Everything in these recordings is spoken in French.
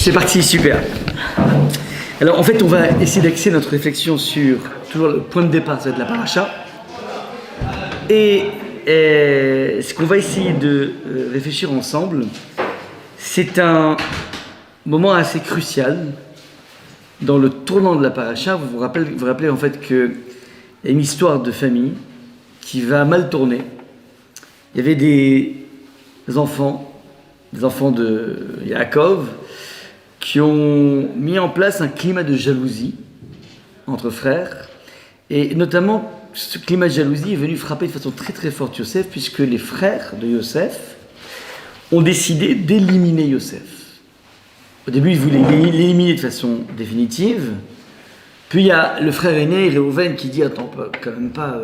C'est parti, super. Alors en fait, on va essayer d'axer notre réflexion sur toujours le point de départ, ça va être la paracha. Et ce qu'on va essayer de réfléchir ensemble, c'est un moment assez crucial dans le tournant de la paracha. Vous vous rappelez en fait qu'il y a une histoire de famille qui va mal tourner. Il y avait des enfants de Yaakov, qui ont mis en place un climat de jalousie entre frères. Et notamment, ce climat de jalousie est venu frapper de façon très très forte Yosef, puisque les frères de Yosef ont décidé d'éliminer Yosef. Au début, ils voulaient l'éliminer de façon définitive. Puis il y a le frère aîné, Réhouven, qui dit « Attends, on peut quand même pas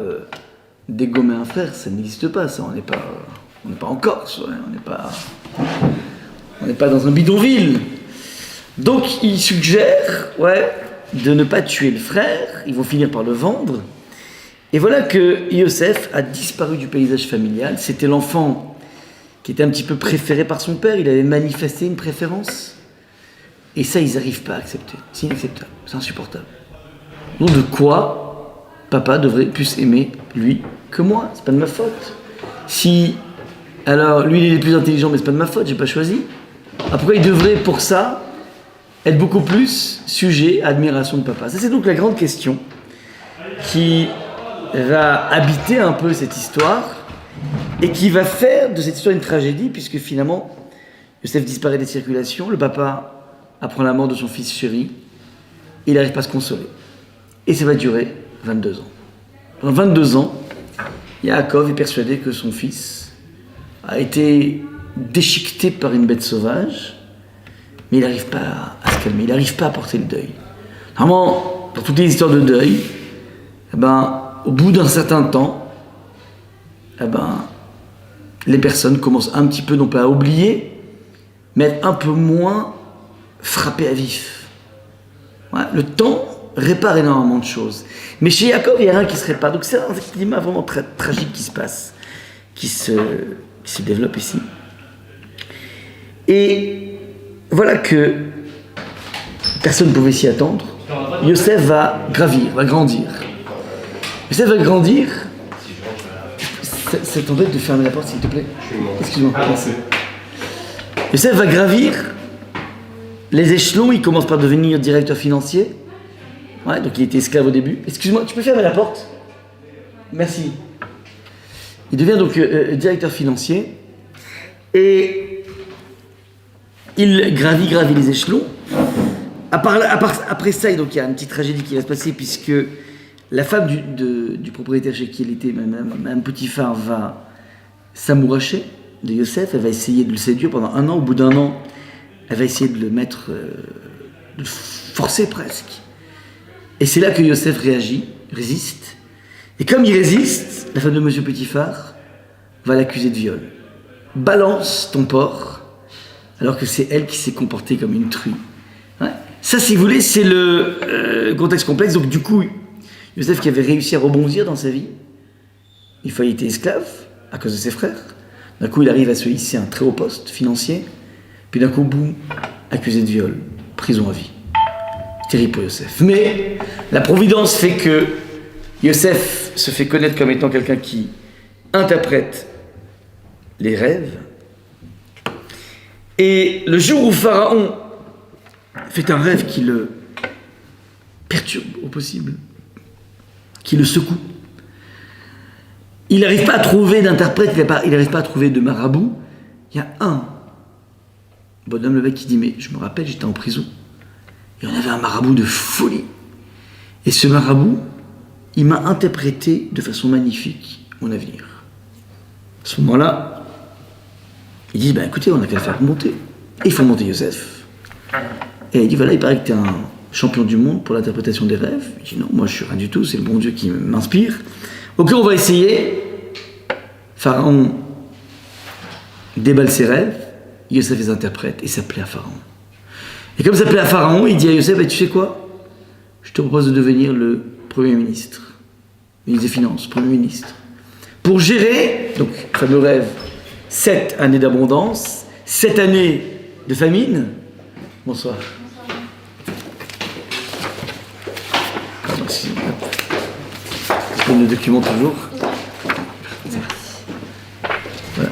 dégommer un frère, ça n'existe pas, ça, on n'est pas en Corse, ouais, on n'est pas dans un bidonville. » Donc il suggère de ne pas tuer le frère, ils vont finir par le vendre. Et voilà que Yosef a disparu du paysage familial. C'était l'enfant qui était un petit peu préféré par son père, il avait manifesté une préférence. Et ça, ils n'arrivent pas à accepter. C'est inacceptable, c'est insupportable. Donc de quoi papa devrait plus aimer lui que moi? C'est pas de ma faute. Alors lui il est plus intelligent, mais c'est pas de ma faute, j'ai pas choisi. Pourquoi il devrait pour ça être beaucoup plus sujet à admiration de papa? Ça, c'est donc la grande question qui va habiter un peu cette histoire et qui va faire de cette histoire une tragédie, puisque finalement, Yosef disparaît des circulations, le papa apprend la mort de son fils chéri, et il n'arrive pas à se consoler. Et ça va durer 22 ans. Pendant 22 ans, Yaakov est persuadé que son fils a été déchiqueté par une bête sauvage, mais il n'arrive pas à se calmer, il n'arrive pas à porter le deuil. Normalement, dans toutes les histoires de deuil, au bout d'un certain temps, les personnes commencent un petit peu, non pas à oublier, mais à être un peu moins frappées à vif. Ouais, le temps répare énormément de choses. Mais chez Yaakov, il n'y a rien qui se répare. Donc c'est un climat vraiment très tragique qui se passe, qui se développe ici. Et voilà que personne ne pouvait s'y attendre. Yosef va grandir. Yosef va grandir. Ça t'embête de fermer la porte, s'il te plaît? Excuse-moi. Yosef va gravir les échelons. Il commence par devenir directeur financier. Ouais, donc il était esclave au début. Excuse-moi, tu peux fermer la porte? Merci. Il devient donc directeur financier. Et il gravit les échelons. Après ça, donc, il y a une petite tragédie qui va se passer, puisque la femme du propriétaire chez qui il était, Mme Potiphar, va s'amouracher de Yosef. Elle va essayer de le séduire pendant 1 an. Au bout d'1 an, elle va essayer de le mettre, de le forcer presque. Et c'est là que Yosef résiste. Et comme il résiste, la femme de M. Potiphar va l'accuser de viol. Balance ton porc, alors que c'est elle qui s'est comportée comme une truie. Ouais. Ça, si vous voulez, c'est le contexte complexe. Donc du coup, Yosef, qui avait réussi à rebondir dans sa vie, une fois il était esclave à cause de ses frères. D'un coup, il arrive à se hisser à un très haut poste financier. Puis d'un coup, boum, accusé de viol, prison à vie. Terrible pour Yosef. Mais la providence fait que Yosef se fait connaître comme étant quelqu'un qui interprète les rêves. Et le jour où Pharaon fait un rêve qui le perturbe au possible, qui le secoue, il n'arrive pas à trouver d'interprète, il n'arrive pas à trouver de marabout. Il y a un bonhomme, le mec, qui dit « Mais je me rappelle, j'étais en prison. Et on avait un marabout de folie. Et ce marabout, il m'a interprété de façon magnifique mon avenir. » À ce moment-là, ils disent, écoutez, on n'a qu'à le faire monter. Et ils font monter Yosef. Et il dit, voilà, il paraît que tu es un champion du monde pour l'interprétation des rêves. Il dit, non, moi je suis rien du tout, c'est le bon Dieu qui m'inspire. Ok, on va essayer. Pharaon déballe ses rêves, Yosef les interprète, et ça plaît à Pharaon. Et comme ça plaît à Pharaon, il dit à Yosef, tu sais quoi? Je te propose de devenir le Premier ministre, ministre des Finances, Premier ministre, pour gérer, donc, fameux rêve, 7 années d'abondance, 7 années de famine, Bonsoir. Ah, merci. Je prends le document toujours. Voilà.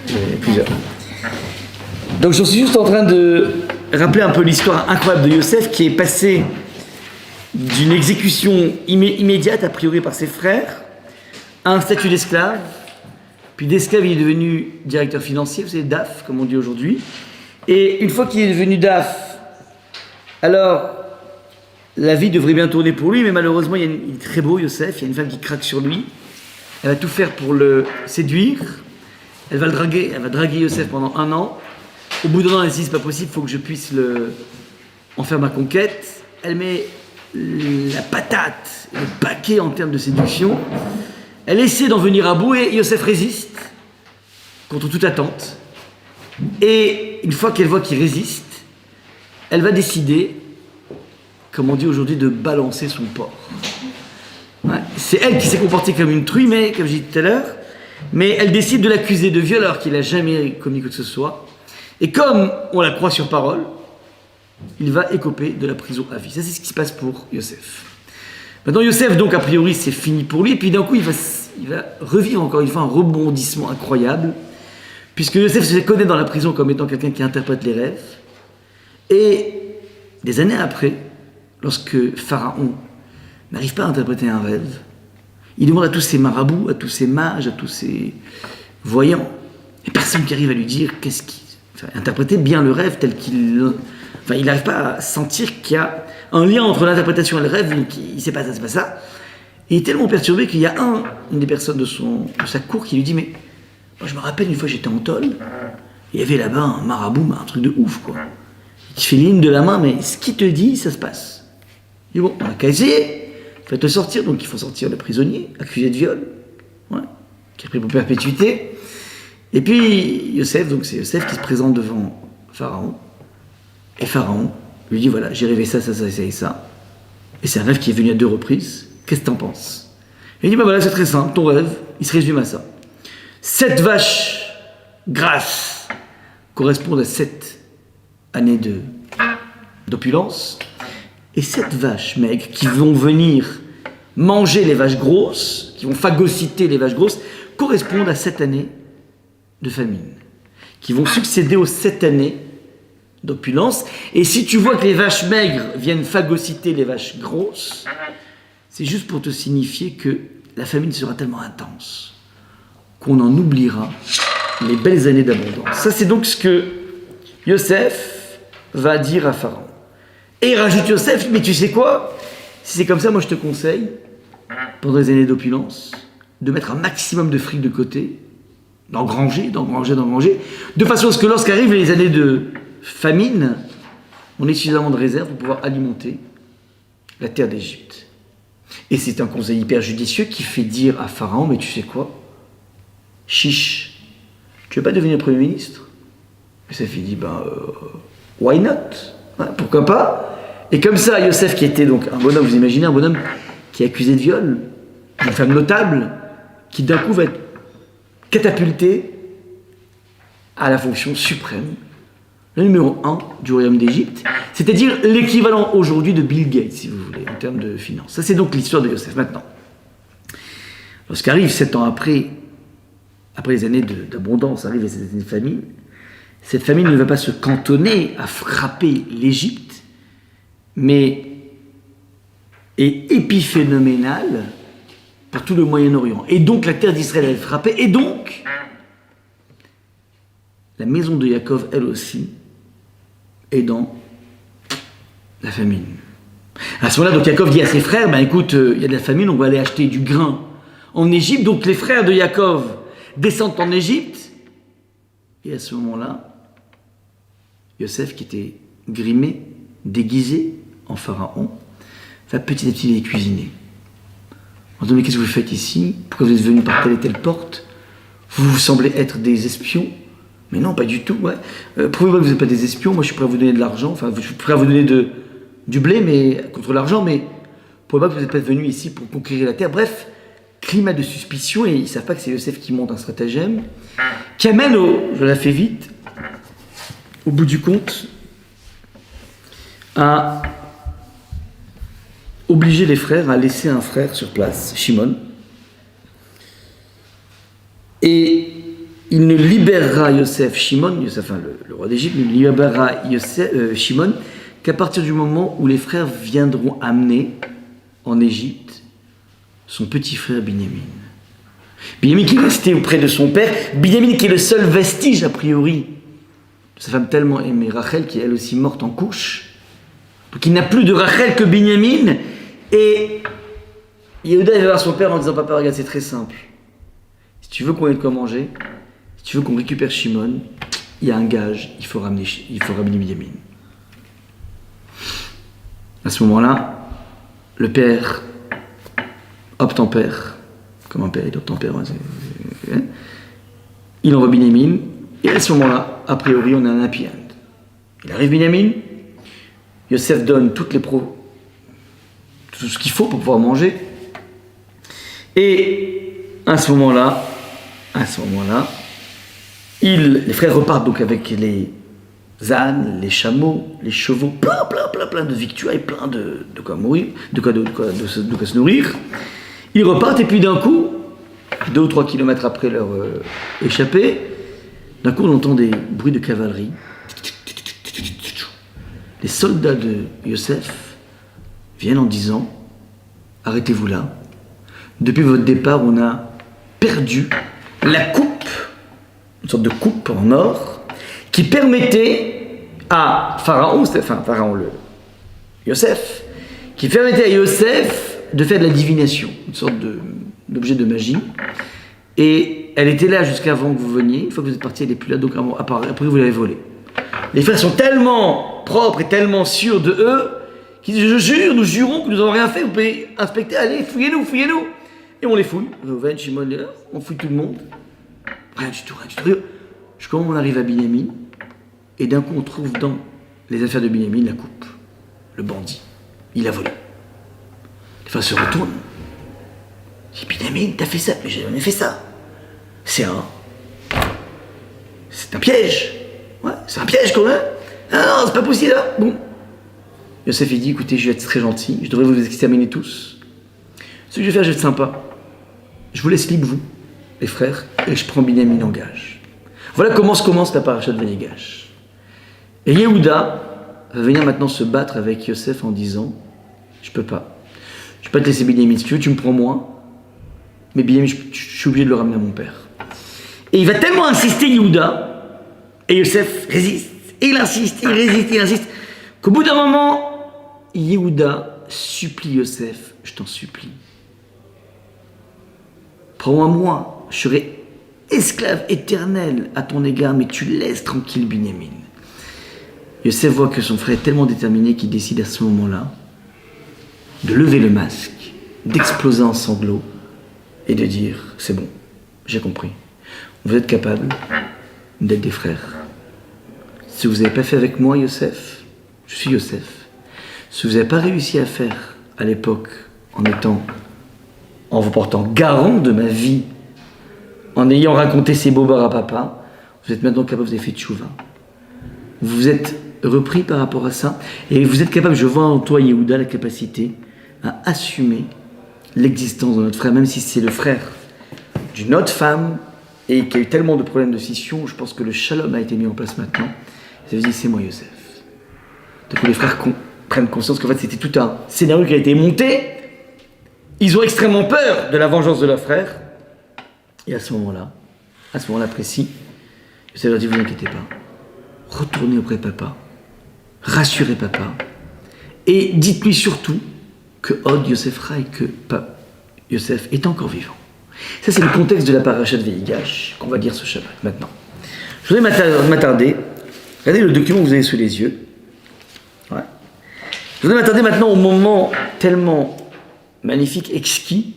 Il y a plusieurs. Donc je suis juste en train de rappeler un peu l'histoire incroyable de Yosef qui est passé d'une exécution immédiate, a priori par ses frères, à un statut d'esclave. Puis d'esclave, il est devenu directeur financier, vous savez, DAF, comme on dit aujourd'hui. Et une fois qu'il est devenu DAF, alors la vie devrait bien tourner pour lui, mais malheureusement, il est très beau, Yosef, il y a une femme qui craque sur lui. Elle va tout faire pour le séduire. Elle va draguer Yosef pendant 1 an. Au bout d'1 an, elle dit, c'est pas possible, il faut que je puisse en faire ma conquête. Elle met la patate, le paquet en termes de séduction. Elle essaie d'en venir à bout et Yosef résiste contre toute attente. Et une fois qu'elle voit qu'il résiste, elle va décider, comme on dit aujourd'hui, de balancer son porc. Ouais. C'est elle qui s'est comportée comme une truie, mais comme j'ai dit tout à l'heure, mais elle décide de l'accuser de viol alors qu'il n'a jamais commis quoi que ce soit. Et comme on la croit sur parole, il va écoper de la prison à vie. Ça, c'est ce qui se passe pour Yosef. Maintenant, Yosef, donc, a priori, c'est fini pour lui. Et puis, d'un coup, il va revivre encore une fois un rebondissement incroyable. Puisque Yosef se connaît dans la prison comme étant quelqu'un qui interprète les rêves. Et des années après, lorsque Pharaon n'arrive pas à interpréter un rêve, il demande à tous ses marabouts, à tous ses mages, à tous ses voyants. Et personne qui arrive à lui dire interpréter bien le rêve tel qu'il... Enfin, il n'arrive pas à sentir qu'il y a un lien entre l'interprétation et le rêve, donc il ne sait pas ça, c'est pas ça. Et il est tellement perturbé qu'il y a une des personnes de sa cour qui lui dit, mais moi je me rappelle une fois j'étais en tôle, il y avait là-bas un marabout, un truc de ouf quoi. Il fait ligne de la main, mais ce qu'il te dit, ça se passe. Il dit bon, on n'a qu'à essayer, faites-le sortir, donc il faut sortir le prisonnier, accusé de viol, ouais, qui est pris pour perpétuité. Et puis Yosef, donc c'est Yosef qui se présente devant Pharaon. Et Pharaon lui dit, voilà, j'ai rêvé ça et ça. Et c'est un rêve qui est venu à 2 reprises. Qu'est-ce que t'en penses? Et il dit, bah voilà, c'est très simple, ton rêve, il se résume à ça. 7 vaches grasses correspondent à 7 années d'opulence. Et 7 vaches maigres qui vont venir manger les vaches grosses, qui vont phagocyter les vaches grosses, correspondent à 7 années de famine, qui vont succéder aux 7 années d'opulence. Et si tu vois que les vaches maigres viennent phagocyter les vaches grosses, c'est juste pour te signifier que la famine sera tellement intense qu'on en oubliera les belles années d'abondance. Ça, c'est donc ce que Yosef va dire à Pharaon. Et il rajoute Yosef, mais tu sais quoi? Si c'est comme ça, moi je te conseille, pendant les années d'opulence, de mettre un maximum de fric de côté, d'engranger, de façon à ce que lorsqu'arrivent les années de famine, on ait suffisamment de réserves pour pouvoir alimenter la terre d'Égypte. Et c'est un conseil hyper judicieux qui fait dire à Pharaon, mais tu sais quoi? Chiche, tu veux pas devenir Premier ministre? Et ça fait dit, why not? Ouais, pourquoi pas? Et comme ça, Yosef, qui était donc un bonhomme, vous imaginez, un bonhomme qui est accusé de viol, une femme notable, qui d'un coup va être catapulté à la fonction suprême, le numéro 1 du royaume d'Égypte, c'est-à-dire l'équivalent aujourd'hui de Bill Gates, si vous voulez, en termes de finances. Ça, c'est donc l'histoire de Yosef. Maintenant, lorsqu'arrive 7 ans après les années d'abondance, arrivent les années de famine, cette famine ne va pas se cantonner à frapper l'Égypte, mais est épiphénoménale pour tout le Moyen-Orient. Et donc la terre d'Israël est frappée, et donc la maison de Yaakov, elle aussi, est dans la famine. À ce moment-là, donc Yaakov dit à ses frères, écoute, il y a de la famine, on va aller acheter du grain en Égypte. Donc les frères de Yaakov descendent en Égypte. Et à ce moment-là, Yosef, qui était grimé, déguisé en pharaon, va petit à petit les cuisiner. On dit, mais qu'est-ce que vous faites ici? Pourquoi vous êtes venus par telle et telle porte? Vous semblez être des espions? Mais non, pas du tout. Ouais. Prouvez-moi que vous n'êtes pas des espions. Moi, je suis prêt à vous donner de l'argent. Enfin, je suis prêt à vous donner du blé, mais contre l'argent. Mais prouvez-moi que vous n'êtes pas venus ici pour conquérir la terre. Bref, climat de suspicion. Et ils ne savent pas que c'est Yosef qui monte un stratagème qui amène je la fais vite, au bout du compte, a obligé les frères à laisser un frère sur place, Shimon. Et il ne libérera Shimon, enfin le roi d'Égypte, ne libérera Shimon qu'à partir du moment où les frères viendront amener en Égypte son petit frère Binyamin. Binyamin qui est resté auprès de son père, Binyamin qui est le seul vestige a priori de sa femme tellement aimée, Rachel, qui est elle aussi morte en couche. Donc il n'a plus de Rachel que Binyamin. Et Yehuda va voir son père en disant: papa, regarde, c'est très simple. Si tu veux qu'on ait de quoi manger, si tu veux qu'on récupère Shimon, il y a un gage, il faut ramener Binyamin. À ce moment-là, le père obtempère, comme un père il obtempère, il envoie Binyamin, et à ce moment-là, a priori, on a un happy end. Il arrive Binyamin, Yosef donne tout ce qu'il faut pour pouvoir manger, et à ce moment-là, les frères repartent donc avec les ânes, les chameaux, les chevaux, plein de victuailles, plein de quoi mourir, de quoi se nourrir. Ils repartent et puis d'un coup, 2 ou 3 kilomètres après leur échappée, d'un coup on entend des bruits de cavalerie. Les soldats de Yosef viennent en disant: arrêtez-vous là. Depuis votre départ, on a perdu la coupe, une sorte de coupe en or, qui permettait à Pharaon, Yosef, qui permettait à Yosef de faire de la divination, une sorte d'objet de magie. Et elle était là jusqu'avant que vous veniez. Une fois que vous êtes parti, elle n'est plus là, donc après vous l'avez volée. Les frères sont tellement propres et tellement sûrs de eux qu'ils disent: je jure, nous jurons que nous n'avons rien fait, vous pouvez inspecter, allez, fouillez-nous. Et on les fouille. Reuven, Shimon, on fouille tout le monde. Rien du tout. Jusqu'au moment où on arrive à Binyamin, et d'un coup on trouve dans les affaires de Binyamin la coupe. Le bandit, il a volé. Les frères se retournent. Ils disent: Binyamin, t'as fait ça? Mais j'ai jamais fait ça. C'est un piège. Ouais, c'est un piège quand même. Ah non, c'est pas possible là. Bon. Yosef il dit: écoutez, je vais être très gentil, je devrais vous exterminer tous. Ce que je vais faire, je vais être sympa. Je vous laisse libre, vous, les frères, et je prends Binyamin en gage. Voilà comment se commence la paracha de Vayigash. Et Yehuda va venir maintenant se battre avec Yosef en disant: je peux pas te laisser Binyamin. Si tu veux, tu me prends moi, mais Binyamin, je suis obligé de le ramener à mon père. Et il va tellement insister, Yehuda, et Yosef résiste, et il insiste, qu'au bout d'un moment, Yehuda supplie Yosef: je t'en supplie, prends-moi moi, je serai esclave éternel à ton égard, mais tu laisses tranquille Binyamin. Yosef voit que son frère est tellement déterminé qu'il décide à ce moment-là de lever le masque, d'exploser en sanglots et de dire: c'est bon, j'ai compris. Vous êtes capables d'être des frères. Ce que vous n'avez pas fait avec moi, Yosef, je suis Yosef. Ce que vous n'avez pas réussi à faire à l'époque en vous portant garant de ma vie, en ayant raconté ces bobards à papa, vous êtes maintenant capable, vous avez fait tchouva. Vous vous êtes repris par rapport à ça, et vous êtes capable, je vois en toi, Yehuda, la capacité à assumer l'existence de notre frère, même si c'est le frère d'une autre femme, et qu'il y a eu tellement de problèmes de scission, je pense que le shalom a été mis en place maintenant. Ça veut dire: c'est moi, Yosef. Donc les frères prennent conscience qu'en fait c'était tout un scénario qui a été monté. Ils ont extrêmement peur de la vengeance de leur frère. Et à ce moment-là précis, Yosef leur dit: vous inquiétez pas, retournez auprès de papa, rassurez papa, et dites-lui surtout que Od Yosef Rai, que Yosef est encore vivant. Ça, c'est le contexte de la paracha de Vayigash qu'on va lire ce Shabbat maintenant. Je voudrais m'attarder. Regardez le document que vous avez sous les yeux. Ouais. Je voudrais m'attarder maintenant au moment tellement magnifique, exquis,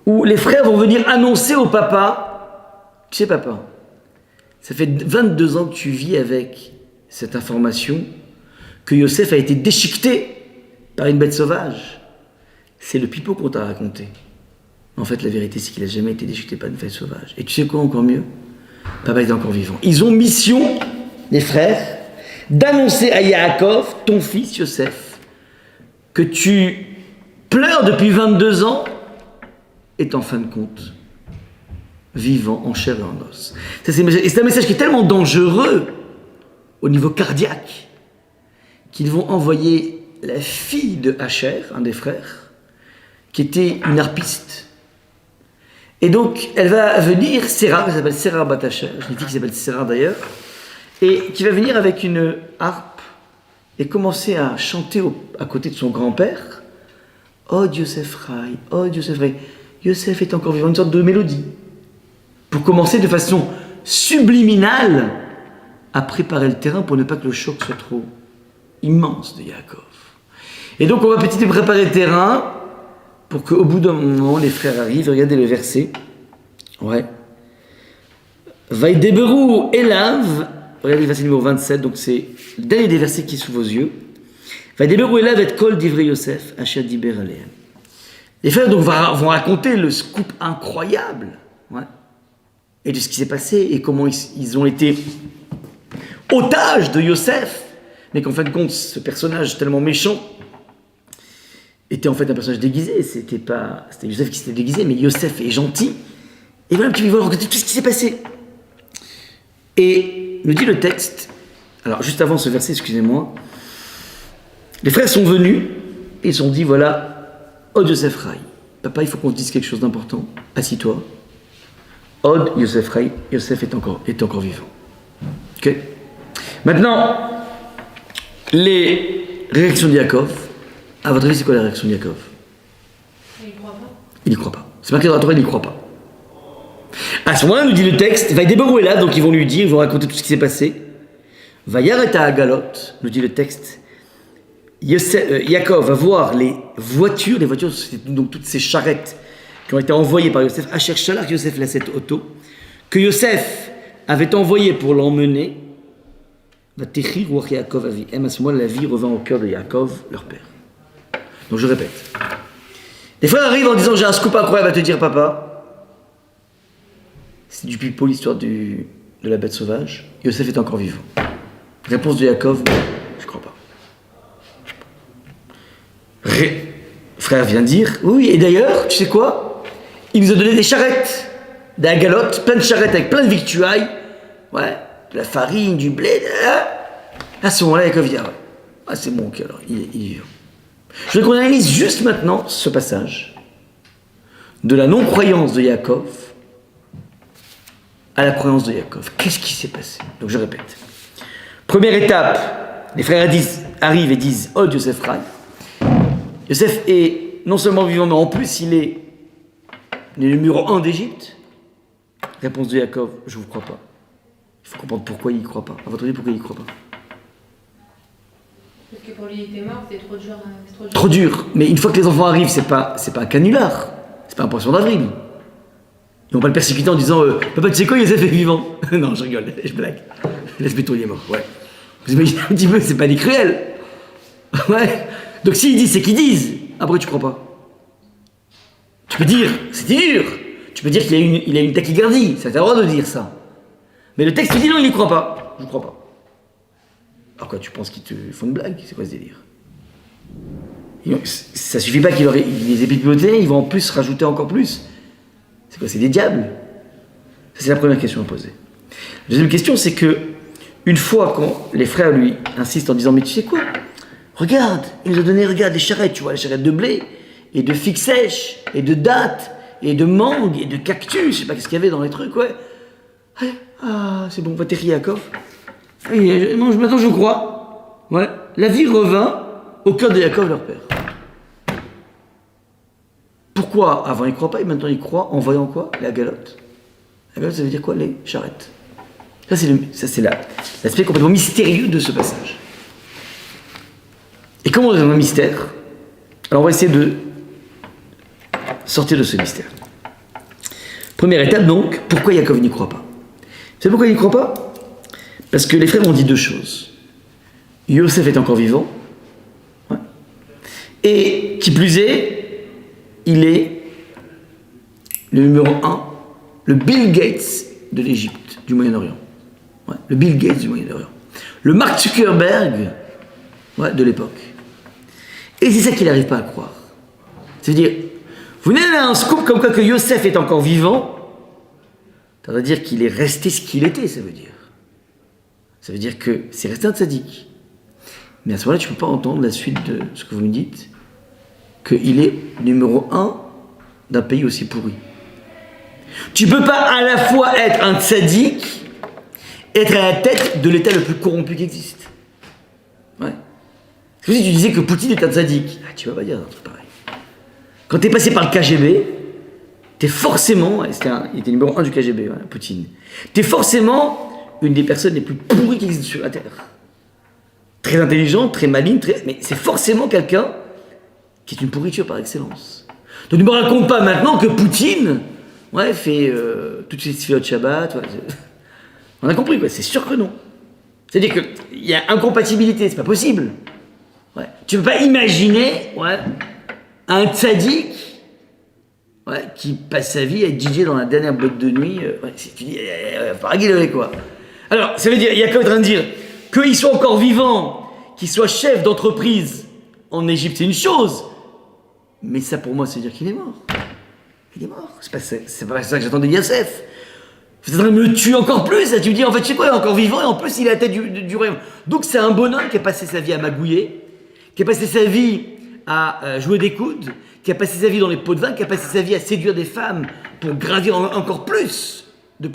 où les frères vont venir annoncer au papa: tu sais papa, ça fait 22 ans que tu vis avec cette information que Yosef a été déchiqueté par une bête sauvage. C'est le pipeau qu'on t'a raconté. En fait, la vérité, c'est qu'il n'a jamais été déchiqueté par une bête sauvage. Et tu sais quoi, encore mieux? Papa est encore vivant. Ils ont mission, les frères, d'annoncer à Yaakov, ton fils Yosef, que tu pleures depuis 22 ans, est en fin de compte vivant en chair et en os. Ça, c'est un message qui est tellement dangereux au niveau cardiaque qu'ils vont envoyer la fille de Hacher, un des frères, qui était une harpiste. Et donc, elle va venir, Sarah, elle s'appelle Sarah Bat Hacher, j'ai une fille qui s'appelle Sarah d'ailleurs, et qui va venir avec une harpe et commencer à chanter à côté de son grand-père. Oh Yosef Rai, oh Yosef Rai, Yosef est encore vivant, une sorte de mélodie. Pour commencer de façon subliminale à préparer le terrain pour ne pas que le choc soit trop immense de Yaakov. Et donc on va petit peu préparer le terrain pour qu'au bout d'un moment les frères arrivent. Regardez le verset. Ouais. Vaïdeberu Elav, regardez le verset numéro 27, donc c'est le dernier des versets qui est sous vos yeux. Vaïdeberu Elav et kol divrei Yosef, asher diber alehem. Les frères donc vont raconter le scoop incroyable, ouais, et de ce qui s'est passé et comment ils ont été otages de Yosef, mais qu'en fin de compte, ce personnage tellement méchant était en fait un personnage déguisé. C'était Yosef qui s'était déguisé, mais Yosef est gentil. Et voilà, puis ils vont raconter tout ce qui s'est passé. Et nous dit le texte, alors juste avant ce verset, excusez-moi, les frères sont venus et ils se sont dit, voilà, Od Yosef Rai. Papa, il faut qu'on te dise quelque chose d'important. Assis-toi. Od Yosef Rai. Yosef est encore vivant. Ok. Maintenant, les réactions de Yaakov. À votre avis, c'est quoi la réaction de Yaakov? Il n'y croit pas. Il n'y croit pas. C'est marqué dans la Torah, il n'y croit pas. À ce moment-là, nous dit le texte, va Vaïdeberu Elav, donc ils vont lui dire, ils vont raconter tout ce qui s'est passé. Vayaret Hagalot, nous dit le texte. Yaakov va voir les voitures, c'est donc toutes ces charrettes qui ont été envoyées par Yosef, Asher Shalach Yosef la cette auto, que Yosef avait envoyé pour l'emmener. À ce moment-là, la vie revint au cœur de Yaakov, leur père. Donc je répète. Les frères arrivent en disant, j'ai un scoop incroyable à te dire, papa. C'est du pipeau l'histoire de la bête sauvage. Yosef est encore vivant. Réponse de Yaakov, je crois pas. Frère vient dire, oui, et d'ailleurs, tu sais quoi? Il nous a donné des charrettes, des galottes, plein de charrettes avec plein de victuailles, ouais, de la farine, du blé, à ce moment-là, Yaakov dit, ah ouais, ah, c'est bon, ok, alors, il est vivant. Je veux qu'on analyse juste maintenant ce passage de la non-croyance de Yaakov à la croyance de Yaakov. Qu'est-ce qui s'est passé? Donc je répète. Première étape, les frères arrivent et disent, oh Yosef Rai. Yosef est non seulement vivant, mais en plus il est le numéro 1 d'Égypte. Réponse de Yaakov, je ne vous crois pas. Il faut comprendre pourquoi il ne croit pas. À votre avis, pourquoi il ne croit pas? Parce que pour lui, il était mort, c'était trop dur. Trop dur. Mais une fois que les enfants arrivent, c'est pas un canular. C'est pas un poisson d'avril. Ils vont pas le persécuter en disant papa, tu sais quoi, Yosef est vivant. Non, je rigole, je blague. Laisse béton, il est mort. Ouais. Vous imaginez un petit peu, c'est pas des cruels. Ouais. Donc s'ils disent, c'est qu'ils disent. Après, tu crois pas. Tu peux dire, c'était dur. Tu peux dire qu'il a une tachycardie. Ça t'a le droit de dire ça. Mais le texte dit non, il n'y croit pas. Je ne crois pas. Alors quoi, tu penses qu'ils te font une blague? C'est quoi ce délire? Ça suffit pas qu'ils les aient pipotés, ils vont en plus rajouter encore plus. C'est quoi? C'est des diables? Ça, c'est la première question à poser. La deuxième question, c'est que une fois quand les frères lui insistent en disant, mais tu sais quoi? Regarde, il nous a donné, regarde, des charrettes, tu vois, les charrettes de blé, et de figues sèches, et de dattes, et de mangues, et de cactus, je sais pas qu'est-ce qu'il y avait dans les trucs, ouais. Ah, c'est bon, va t'écrire Yaakov. Maintenant je crois. Ouais. La vie revint au cœur de Yaakov, leur père. Pourquoi avant il ne croit pas et maintenant il croit en voyant quoi? La galotte. La galotte, ça veut dire quoi? Les charrettes. Ça c'est l'aspect complètement mystérieux de ce passage. Et comment on est dans un mystère? Alors on va essayer de sortir de ce mystère. Première étape donc, pourquoi Yaakov n'y croit pas? Vous savez pourquoi il n'y croit pas? Parce que les frères ont dit deux choses. Yosef est encore vivant. Ouais. Et qui plus est, il est le numéro 1, le Bill Gates de l'Égypte, du Moyen-Orient. Ouais, le Bill Gates du Moyen-Orient. le Mark Zuckerberg de l'époque. Et c'est ça qu'il n'arrive pas à croire. C'est-à-dire, vous n'avez un scoop comme quoi que Yosef est encore vivant, ça veut dire qu'il est resté ce qu'il était, ça veut dire. Ça veut dire que c'est resté un tzaddik. Mais à ce moment-là, tu ne peux pas entendre la suite de ce que vous me dites, qu'il est numéro 1 d'un pays aussi pourri. Tu ne peux pas à la fois être un tzaddik, être à la tête de l'État le plus corrompu qui existe. Ouais. C'est comme si tu disais que Poutine est un tzaddik. Ah, tu ne vas pas dire un truc pareil. Quand tu es passé par le KGB, tu es forcément, il était numéro 1 du KGB, Poutine, tu es forcément une des personnes les plus pourries qui existent sur la Terre. Très intelligente, très maligne, mais c'est forcément quelqu'un qui est une pourriture par excellence. Donc ne me raconte pas maintenant que Poutine fait toutes ces tefilot Shabbat. On a compris, quoi. C'est sûr que non. C'est-à-dire qu'il y a incompatibilité, c'est pas possible. Tu ne peux pas imaginer un tzaddik qui passe sa vie à être DJ dans la dernière boîte de nuit. Tu dis, faut rigoler, quoi. Alors, ça veut dire, il y a qu'à en train de dire qu'il soit encore vivant, qu'il soit chef d'entreprise en Égypte, c'est une chose. Mais ça, pour moi, c'est dire qu'il est mort. Il est mort. C'est pas ça que j'attendais de Yosef. Vous êtes en train de me tuer encore plus. Là, tu me dis, en fait, je sais quoi, il est encore vivant et en plus, il est à la tête du royaume. Donc, c'est un bonhomme qui a passé sa vie à magouiller, qui a passé sa vie à jouer des coudes, qui a passé sa vie dans les pots de vin, qui a passé sa vie à séduire des femmes pour gravir encore plus.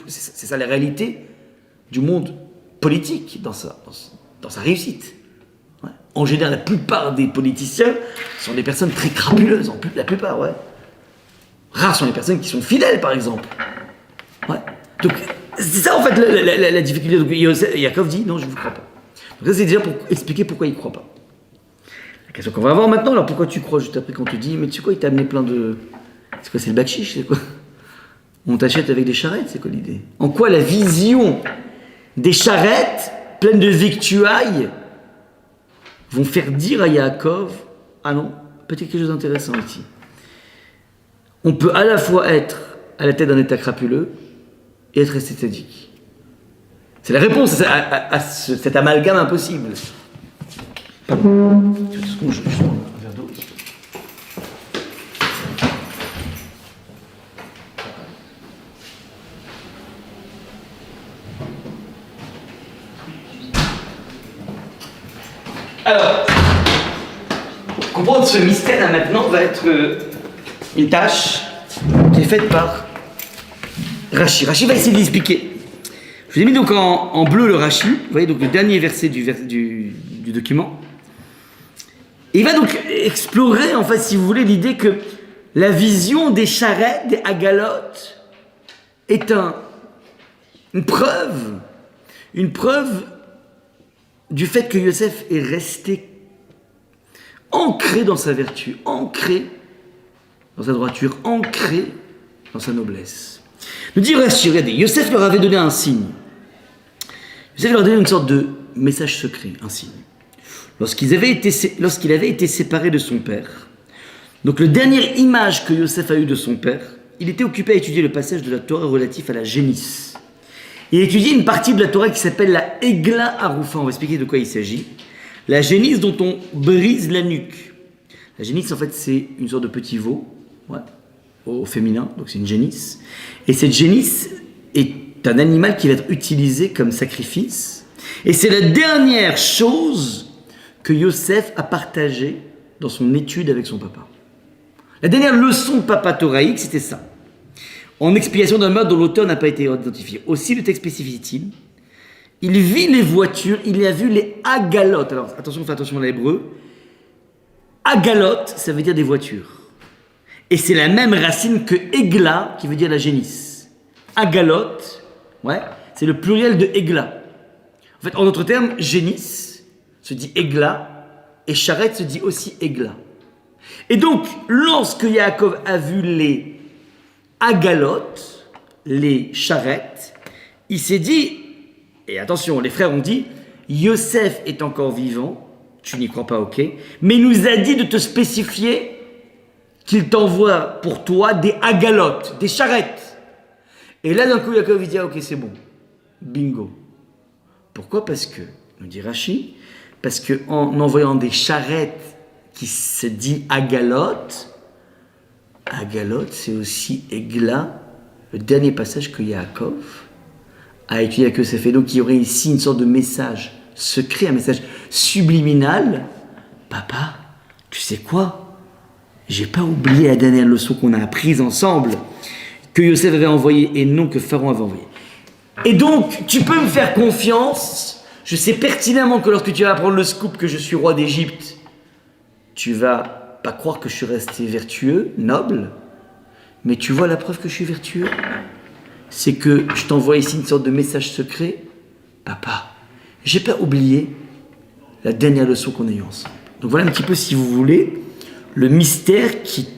C'est ça la réalité du monde politique dans sa réussite. En général, la plupart des politiciens sont des personnes très crapuleuses, la plupart, Rares sont les personnes qui sont fidèles, par exemple. Donc, c'est ça, en fait, la difficulté. Donc, Yaakov dit, non, je ne vous crois pas. Donc, ça, c'est déjà pour expliquer pourquoi il ne croit pas. La question qu'on va avoir maintenant, alors, pourquoi tu crois juste après qu'on te dit, mais tu sais quoi, il t'a amené plein de... C'est quoi, c'est le bakchiche, c'est quoi? On t'achète avec des charrettes, c'est quoi l'idée? En quoi la vision des charrettes pleines de victuailles vont faire dire à Yaakov, ah non, peut-être quelque chose d'intéressant ici. On peut à la fois être à la tête d'un état crapuleux et être resté tzaddik. C'est la réponse à cet amalgame impossible. Pardon. Je prends un verre d'eau. Alors, comprendre ce mystère là maintenant va être une tâche qui est faite par Rashi. Rashi va essayer de l'expliquer. Je vous ai mis donc en bleu le Rashi, vous voyez donc le dernier verset du document. Et il va donc explorer, en fait, si vous voulez, l'idée que la vision des charrettes, des agalotes, est une preuve du fait que Yosef est resté ancré dans sa vertu, ancré dans sa droiture, ancré dans sa noblesse. Nous dit Rashi, regardez, Yosef leur avait donné un signe. Yosef leur a donné une sorte de message secret, un signe. Lorsqu'il avait été séparé de son père, donc la dernière image que Yosef a eue de son père, il était occupé à étudier le passage de la Torah relatif à la génisse. Il étudiait une partie de la Torah qui s'appelle la Egla Arufa. On va expliquer de quoi il s'agit. La génisse dont on brise la nuque. La génisse, en fait, c'est une sorte de petit veau, au féminin, donc c'est une génisse. Et cette génisse est un animal qui va être utilisé comme sacrifice. Et c'est la dernière chose que Yosef a partagée dans son étude avec son papa. La dernière leçon de papa toraïque, c'était ça. En explication d'un mode dont l'auteur n'a pas été identifié. Aussi, le texte spécifie-t-il, il vit les voitures, il a vu les agalotes. Alors, attention, fais attention à l'hébreu. Agalotes, ça veut dire des voitures. Et c'est la même racine que Egla, qui veut dire la génisse. Agalote, c'est le pluriel de Egla. En fait, en d'autres termes, génisse se dit Egla, et charrette se dit aussi Egla. Et donc, lorsque Yaakov a vu les agalotes, les charrettes, il s'est dit, et attention, les frères ont dit, Yosef est encore vivant, tu n'y crois pas, ok, mais il nous a dit de te spécifier qu'il t'envoie pour toi des agalotes, des charrettes. Et là, d'un coup, Yaakov il dit, ok, c'est bon, bingo. Pourquoi? Parce que, nous dit Rashi, parce qu'en envoyant des charrettes qui se dit Agalote, Agalote c'est aussi Egla, le dernier passage que Yaakov a étudié avec Yosef. Et donc il y aurait ici une sorte de message secret, un message subliminal. Papa, tu sais quoi? J'ai pas oublié la dernière leçon qu'on a apprise ensemble, que Yosef avait envoyée et non que Pharaon avait envoyée. Et donc, tu peux me faire confiance. Je sais pertinemment que lorsque tu vas apprendre le scoop que je suis roi d'Égypte, tu vas pas croire que je suis resté vertueux, noble, mais tu vois la preuve que je suis vertueux. C'est que je t'envoie ici une sorte de message secret. Papa, j'ai pas oublié la dernière leçon qu'on a eue ensemble. Donc voilà un petit peu, si vous voulez, le mystère qui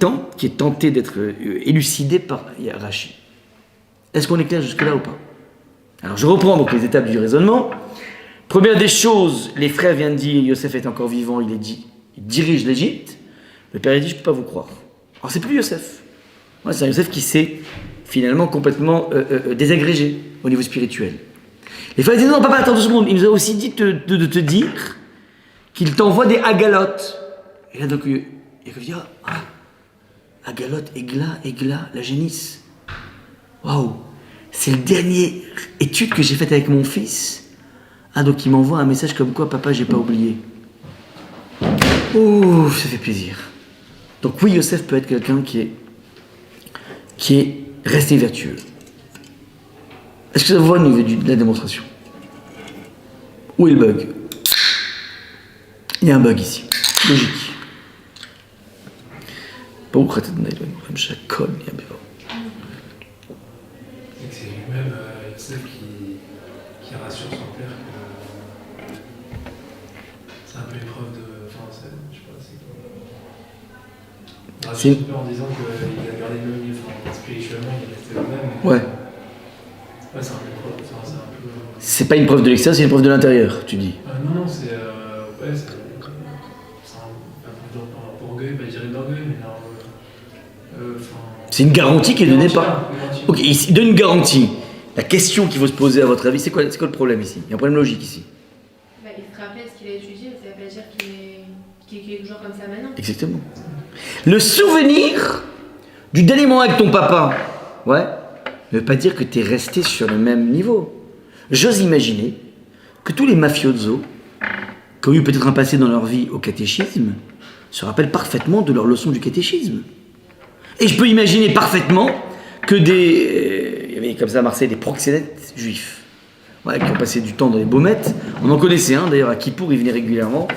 est tenté d'être élucidé par Rashi. Est-ce qu'on est clair jusque-là ou pas? Alors je reprends donc les étapes du raisonnement. Première des choses, les frères viennent dire, Yosef est encore vivant, il dirige l'Égypte. Le père dit, je ne peux pas vous croire. Alors c'est plus Yosef. Ouais, c'est un Yosef qui s'est finalement complètement désagrégé au niveau spirituel. Les frères disent, non papa, attends 2 secondes, il nous a aussi dit de te dire qu'il t'envoie des agalotes. Et là donc, il dit, agalote, Egla, la génisse. Waouh, c'est le dernier étude que j'ai faite avec mon fils. Donc il m'envoie un message comme quoi, papa, j'ai pas oublié. Ouh, ça fait plaisir. Donc oui, Yosef peut être quelqu'un qui est resté vertueux. Est-ce que ça vous va au niveau de la démonstration? Où est le bug? Il y a un bug ici. Logique. C'est lui-même, Yosef, qui rassure son père que c'est un peu une preuve de. Enfin, je sais pas, c'est quoi. Il rassure son père en disant qu'il a gardé le même niveau, spirituellement, il est resté le même. Ouais. Ouais, c'est un peu une preuve. Enfin, c'est un peu. C'est pas une preuve de l'extérieur, c'est une preuve de l'intérieur, tu dis. Non, c'est. Ouais, c'est un peu d'orgueil, pas dire d'orgueil, mais non. C'est une garantie qui est donnée par. Ok, il donne une garantie. La question qu'il faut se poser, à votre avis, c'est quoi le problème ici? Il y a un problème logique ici. Il se rappelle ce qu'il a étudié, mais ça veut pas dire qu'il est toujours comme ça maintenant. Exactement. Le souvenir du dernier moment avec ton papa, ouais, ne veut pas dire que tu es resté sur le même niveau. J'ose imaginer que tous les mafiosos qui ont eu peut-être un passé dans leur vie au catéchisme se rappellent parfaitement de leur leçon du catéchisme. Et je peux imaginer parfaitement que il y avait comme ça à Marseille des proxénètes juifs, ouais, qui ont passé du temps dans les baumettes. On en connaissait un d'ailleurs à Kippour, il venait régulièrement.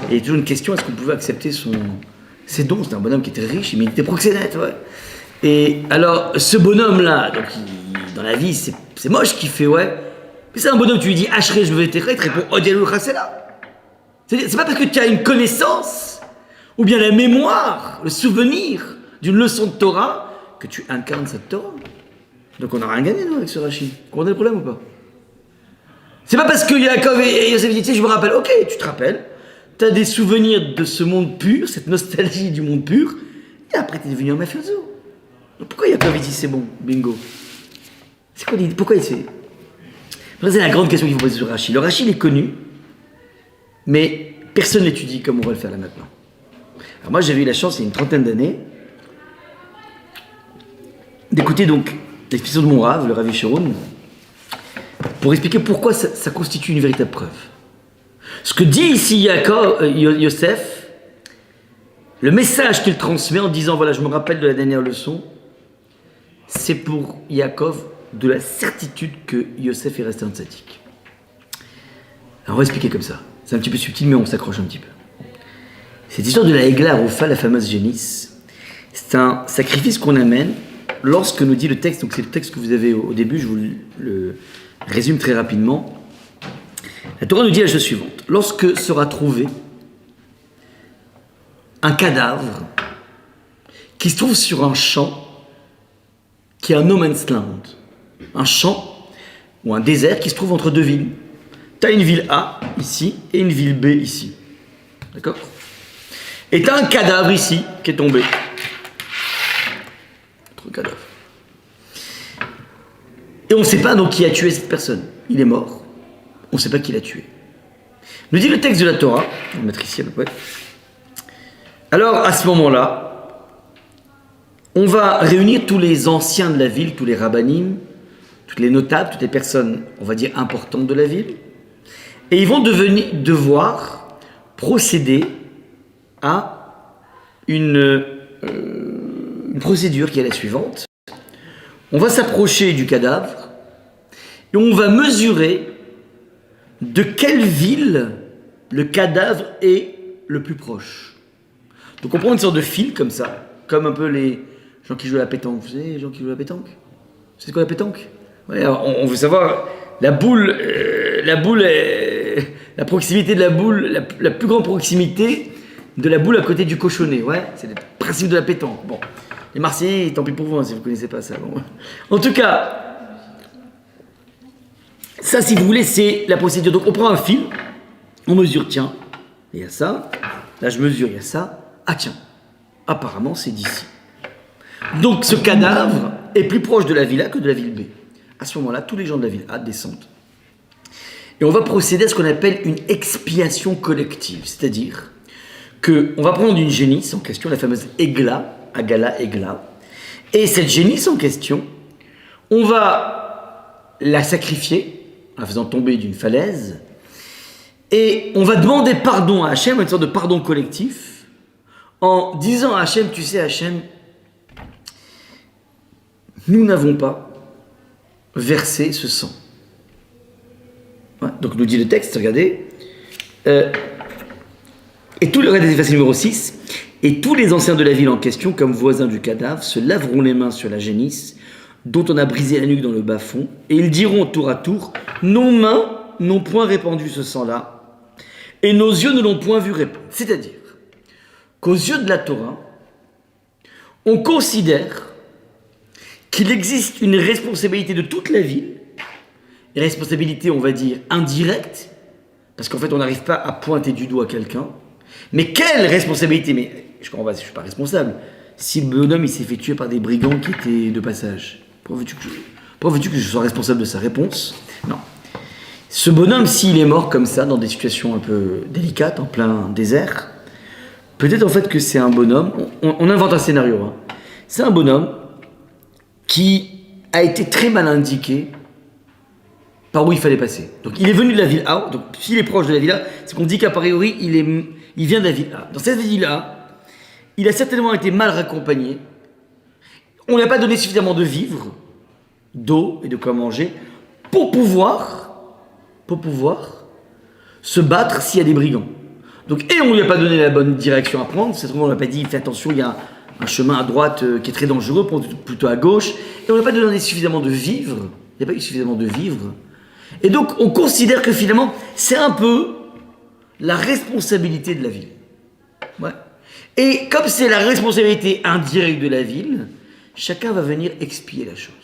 Et il y a toujours une question, est-ce qu'on pouvait accepter ses dons? C'était un bonhomme qui était riche, mais il était proxénète, ouais. Et alors, ce bonhomme-là, donc dans la vie, c'est moche qu'il fait, ouais. Mais c'est un bonhomme, tu lui dis, Ashrei, je veux être il te répond, Odialou Chassela. C'est pas parce que tu as une connaissance, ou bien la mémoire, le souvenir d'une leçon de Torah, que tu incarnes cette Torah. Donc on n'a rien gagné, nous, avec ce Rashi. Vous comprenez le problème ou pas? C'est pas parce que Yaakov et Yosef disent, je me rappelle, ok, tu te rappelles, tu as des souvenirs de ce monde pur, cette nostalgie du monde pur, et après tu es devenu un mafioso. Donc pourquoi Yaakov dit c'est bon, bingo? C'est quoi l'idée? Pourquoi il sait? C'est la grande question qu'il faut poser sur Rashi. Le Rashi, il est connu, mais personne n'étudie comme on va le faire là maintenant. Alors moi, j'avais eu la chance, il y a une 30aine d'années, d'écouter donc l'explication de mon Rav, le Rav Yeshurun, pour expliquer pourquoi ça constitue une véritable preuve. Ce que dit ici Yosef, le message qu'il transmet en disant, voilà, je me rappelle de la dernière leçon, c'est pour Yaakov de la certitude que Yosef est resté un tzaddik. Alors on va expliquer comme ça. C'est un petit peu subtil, mais on s'accroche un petit peu. Cette histoire de la Egla Arufa, la fameuse génisse, c'est un sacrifice qu'on amène lorsque nous dit le texte, donc c'est le texte que vous avez au début, je vous le résume très rapidement. La Torah nous dit la chose suivante. Lorsque sera trouvé un cadavre qui se trouve sur un champ qui est un no man's land, un champ ou un désert qui se trouve entre deux villes. Tu as une ville A ici et une ville B ici. D'accord? Et tu as un cadavre ici qui est tombé. Autre cadavre. Et on ne sait pas donc qui a tué cette personne. Il est mort. On ne sait pas qui l'a tué. Nous dit le texte de la Torah, on va le mettre ici à peu près. Alors, à ce moment-là, on va réunir tous les anciens de la ville, tous les rabbanim, tous les notables, toutes les personnes, on va dire, importantes de la ville, et ils vont devoir procéder à une procédure qui est la suivante. On va s'approcher du cadavre et on va mesurer de quelle ville le cadavre est le plus proche. Donc on prend une sorte de fil comme ça, comme un peu les gens qui jouent à la pétanque. Vous savez, les gens qui jouent à la pétanque? C'est quoi la pétanque? Ouais, on veut savoir la boule, la proximité de la boule, la plus grande proximité de la boule à côté du cochonnet. Ouais, c'est le principe de la pétanque. Bon, les Marseillais, tant pis pour vous, hein, si vous ne connaissez pas ça. Bon. En tout cas, ça, si vous voulez, c'est la procédure. Donc, on prend un fil, on mesure, tiens, il y a ça. Là, je mesure, il y a ça. Ah, tiens, apparemment, c'est d'ici. Donc, ce cadavre est plus proche de la ville A que de la ville B. À ce moment-là, tous les gens de la ville A descendent. Et on va procéder à ce qu'on appelle une expiation collective. C'est-à-dire qu'on va prendre une génisse en question, la fameuse Egla, Agala Egla. Et cette génisse en question, on va la sacrifier en la faisant tomber d'une falaise. Et on va demander pardon à Hachem, une sorte de pardon collectif, en disant à Hachem, tu sais Hachem, nous n'avons pas versé ce sang. Ouais, donc nous dit le texte, regardez. Et tout le reste des versets numéro 6. Et tous les anciens de la ville en question, comme voisins du cadavre, se laveront les mains sur la génisse, dont on a brisé la nuque dans le bas-fond, et ils diront tour à tour, nos mains n'ont point répandu ce sang-là, et nos yeux ne l'ont point vu répandre. C'est-à-dire qu'aux yeux de la Torah, on considère qu'il existe une responsabilité de toute la ville, une responsabilité, on va dire, indirecte, parce qu'en fait, on n'arrive pas à pointer du doigt quelqu'un. Mais quelle responsabilité? Mais je comprends pas, je ne suis pas responsable. Si le bonhomme il s'est fait tuer par des brigands qui étaient de passage, pourquoi veux-tu que je sois responsable de sa réponse? Non. Ce bonhomme, s'il est mort comme ça, dans des situations un peu délicates, en plein désert, peut-être en fait que c'est un bonhomme, on invente un scénario, hein. C'est un bonhomme qui a été très mal indiqué par où il fallait passer. Donc il est venu de la ville A, donc s'il est proche de la ville A, c'est qu'on dit qu'a priori il vient de la ville A. Dans cette ville A, il a certainement été mal raccompagné, on ne lui a pas donné suffisamment de vivres, d'eau et de quoi manger, pour pouvoir se battre s'il y a des brigands. Donc, et on ne lui a pas donné la bonne direction à prendre, c'est on ne lui a pas dit, fais attention, il y a un chemin à droite qui est très dangereux, prends plutôt à gauche, et on ne lui a pas donné suffisamment de vivres, il n'y a pas eu suffisamment de vivres. Et donc, on considère que finalement, c'est un peu la responsabilité de la ville. Ouais. Et comme c'est la responsabilité indirecte de la ville, chacun va venir expier la chose.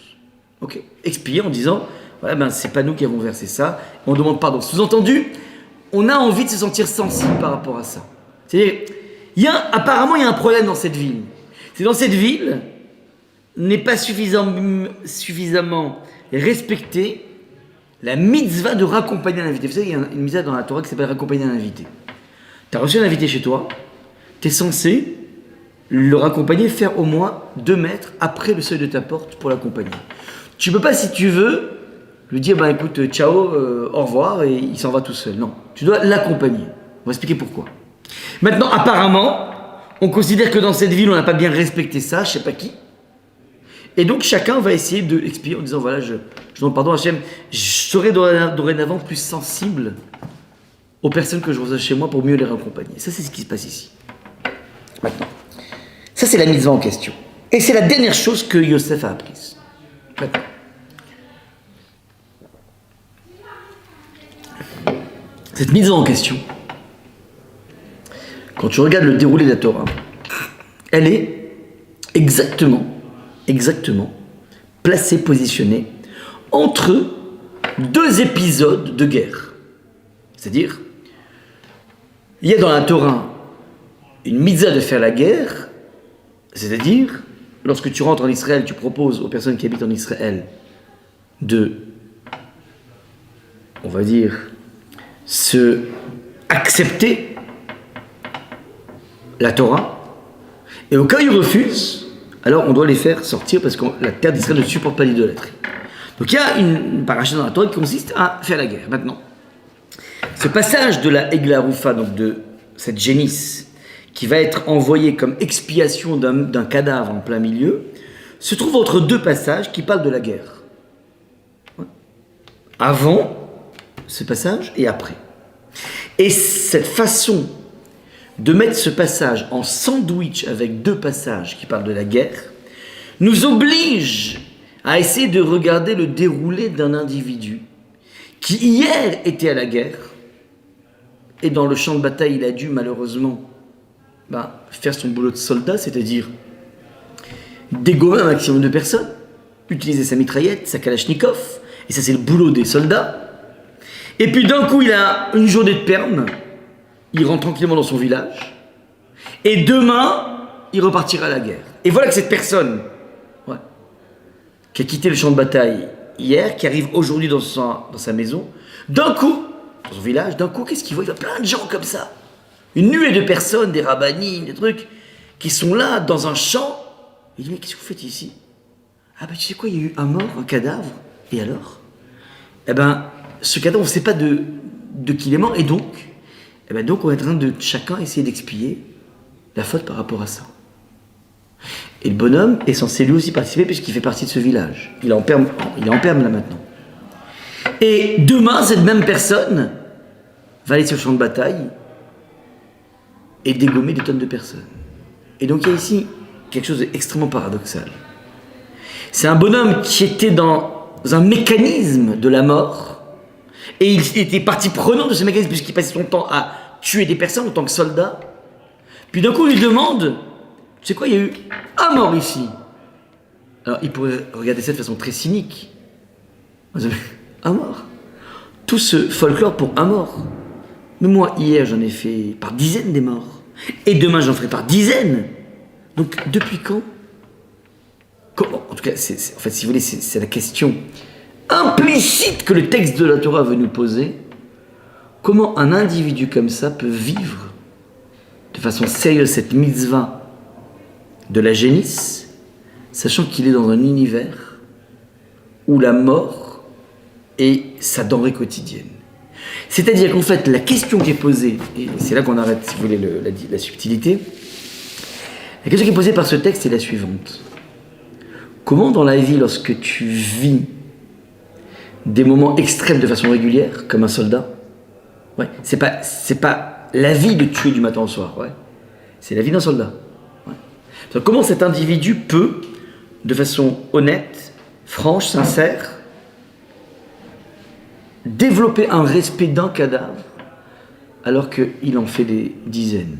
Ok, expier en disant, voilà, ben c'est pas nous qui avons versé ça, on demande pardon. Sous-entendu, on a envie de se sentir sensible par rapport à ça. C'est-à-dire, apparemment, il y a un problème dans cette ville. C'est dans cette ville, n'est pas suffisamment respectée la mitzvah de raccompagner un invité. Vous savez, il y a une mitzvah dans la Torah qui s'appelle raccompagner un invité. Tu as reçu un invité chez toi, tu es censé le raccompagner, faire au moins 2 mètres après le seuil de ta porte pour l'accompagner. Tu ne peux pas, si tu veux, lui dire, bah écoute, ciao, au revoir, et il s'en va tout seul. Non, tu dois l'accompagner. On va expliquer pourquoi. Maintenant, apparemment, on considère que dans cette ville, on n'a pas bien respecté ça, je ne sais pas qui. Et donc, chacun va essayer de l'expliquer en disant, voilà, je demande pardon, Hachem, je serai dorénavant plus sensible aux personnes que je reçois chez moi pour mieux les raccompagner. Ça, c'est ce qui se passe ici. Maintenant, ça, c'est la mitzvah en question. Et c'est la dernière chose que Yosef a apprise. Maintenant. Cette mitzvah en question, quand tu regardes le déroulé de la Torah, elle est exactement placée, positionnée entre 2 épisodes de guerre. C'est-à-dire, il y a dans la Torah une mitzvah de faire la guerre, c'est-à-dire, lorsque tu rentres en Israël, tu proposes aux personnes qui habitent en Israël de, on va dire, se accepter la Torah. Et au cas où ils refusent, alors on doit les faire sortir parce que la terre d'Israël ne supporte pas l'idolâtrie. Donc il y a une paracha dans la Torah qui consiste à faire la guerre. Maintenant, ce passage de la Egla Rufa, donc de cette génisse, qui va être envoyée comme expiation d'un cadavre en plein milieu, se trouve entre deux passages qui parlent de la guerre. Avant ce passage et après. Et cette façon de mettre ce passage en sandwich avec deux passages qui parlent de la guerre nous oblige à essayer de regarder le déroulé d'un individu qui hier était à la guerre et dans le champ de bataille il a dû malheureusement faire son boulot de soldat, c'est-à-dire dégommer un maximum de personnes, utiliser sa mitraillette, sa kalachnikov, et ça c'est le boulot des soldats. Et puis d'un coup il a une journée de perme, il rentre tranquillement dans son village, et demain il repartira à la guerre. Et voilà que cette personne qui a quitté le champ de bataille hier, qui arrive aujourd'hui dans sa maison, d'un coup, dans son village, qu'est-ce qu'il voit? Il voit plein de gens comme ça. Une nuée de personnes, des rabbinim, des trucs, qui sont là, dans un champ. Il dit, mais qu'est-ce que vous faites ici? Ah ben tu sais quoi, il y a eu un mort, un cadavre. Et alors? Eh ben, ce cadavre, on ne sait pas de qui il est mort. Et donc, on est en train de chacun essayer d'expier la faute par rapport à ça. Et le bonhomme est censé lui aussi participer puisqu'il fait partie de ce village. Il est en perme là maintenant. Et demain, cette même personne va aller sur le champ de bataille et dégommer des tonnes de personnes. Et donc il y a ici quelque chose d'extrêmement paradoxal. C'est un bonhomme qui était dans un mécanisme de la mort et il était partie prenante de ce mécanisme puisqu'il passait son temps à tuer des personnes en tant que soldat. Puis d'un coup, il lui demande, tu sais quoi, il y a eu un mort ici. Alors il pourrait regarder ça de façon très cynique. Un mort. Tout ce folklore pour un mort. Mais moi, hier, j'en ai fait par dizaines des morts. Et demain, j'en ferai par dizaines. Donc, depuis quand? Comment? En tout cas, en fait, si vous voulez, c'est la question implicite que le texte de la Torah veut nous poser. Comment un individu comme ça peut vivre de façon sérieuse cette mitzvah de la génisse, sachant qu'il est dans un univers où la mort est sa denrée quotidienne. C'est-à-dire qu'en fait, la question qui est posée, et c'est là qu'on arrête, si vous voulez, la subtilité, la question qui est posée par ce texte est la suivante. Comment dans la vie, lorsque tu vis des moments extrêmes de façon régulière, comme un soldat, c'est pas la vie de tuer du matin au soir, c'est la vie d'un soldat. Donc, comment cet individu peut, de façon honnête, franche, sincère, développer un respect d'un cadavre alors qu'il en fait des dizaines.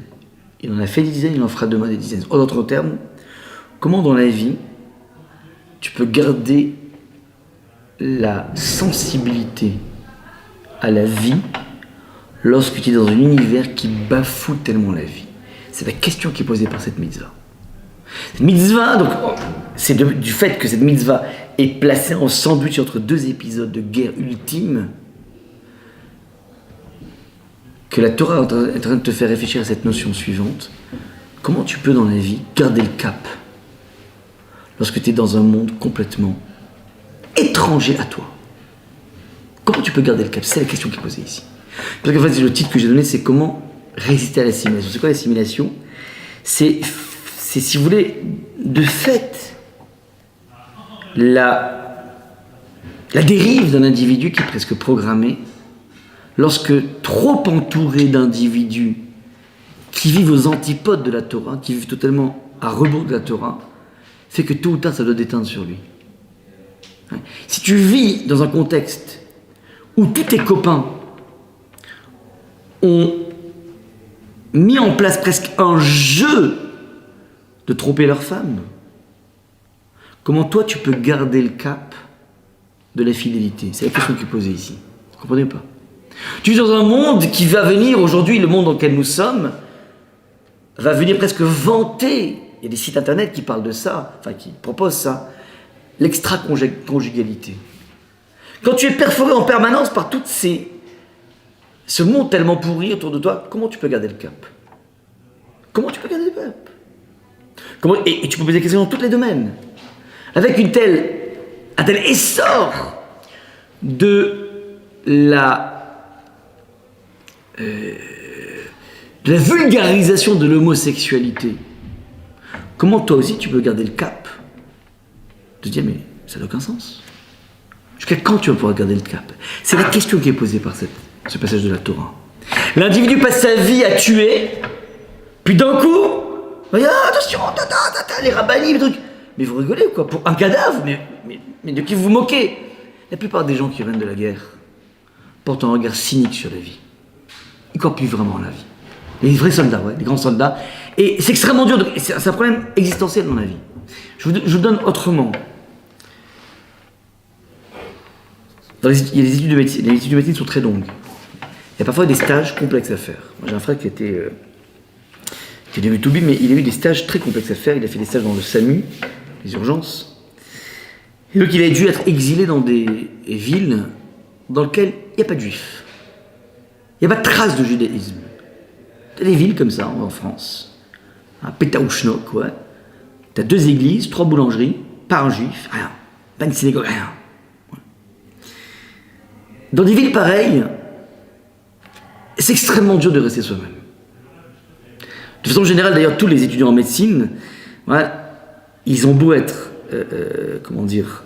Il en a fait des dizaines, il en fera demain des dizaines. En d'autres termes, comment dans la vie tu peux garder la sensibilité à la vie lorsque tu es dans un univers qui bafoue tellement la vie? C'est la question qui est posée par cette mitzvah. Cette mitzvah, donc, c'est du fait que cette mitzvah est placée en sandwich entre deux épisodes de guerre ultime que la Torah est en train de te faire réfléchir à cette notion suivante. Comment tu peux dans la vie garder le cap lorsque tu es dans un monde complètement étranger à toi? Comment tu peux garder le cap? C'est la question qui est posée ici. Parce qu'en fait, le titre que j'ai donné, c'est comment résister à l'assimilation. C'est quoi l'assimilation? C'est, si vous voulez, de fait, la dérive d'un individu qui est presque programmé, lorsque trop entouré d'individus qui vivent aux antipodes de la Torah, qui vivent totalement à rebours de la Torah, fait que tôt ou tard ça doit déteindre sur lui. Si tu vis dans un contexte où tous tes copains ont mis en place presque un jeu de tromper leur femme, comment toi tu peux garder le cap de la fidélité? C'est la question qui est posée ici. Vous ne comprenez pas? Tu vis dans un monde qui va venir, aujourd'hui, le monde dans lequel nous sommes, va venir presque vanter, il y a des sites internet qui parlent de ça, enfin qui proposent ça, l'extra-conjugalité. Quand tu es perforé en permanence par toutes ces ce monde tellement pourri autour de toi, comment tu peux garder le cap? Comment tu peux garder le cap? Et tu peux poser des questions dans tous les domaines. Avec un tel essor de la vulgarisation de l'homosexualité, comment toi aussi tu peux garder le cap de te dire mais ça n'a aucun sens. Jusqu'à quand tu vas pouvoir garder le cap? C'est la question qui est posée par ce passage de la Torah. L'individu passe sa vie à tuer, puis d'un coup, attention, les rabbinim, les trucs. Mais vous rigolez ou quoi? Pour un cadavre? Mais de qui vous moquez? La plupart des gens qui reviennent de la guerre portent un regard cynique sur la vie. Ils ne croient plus vraiment à la vie. Les vrais soldats, ouais, les grands soldats. Et c'est extrêmement dur, c'est un problème existentiel dans la vie. Je vous donne autrement. Il y a les études de médecine. Les études de médecine sont très longues. Il y a parfois des stages complexes à faire. Moi, j'ai un frère qui est devenu tout mais il a eu des stages très complexes à faire. Il a fait des stages dans le SAMU, les urgences. Et donc, il a dû être exilé dans des villes dans lesquelles il n'y a pas de juifs. Il n'y a pas de trace de judaïsme. T'as des villes comme ça en France. Pétaouchnok, ouais. T'as 2 églises, 3 boulangeries, pas un juif, rien. Pas une synagogue, rien. Ouais. Dans des villes pareilles, c'est extrêmement dur de rester soi-même. De façon générale, d'ailleurs, tous les étudiants en médecine, ouais, ils ont beau être,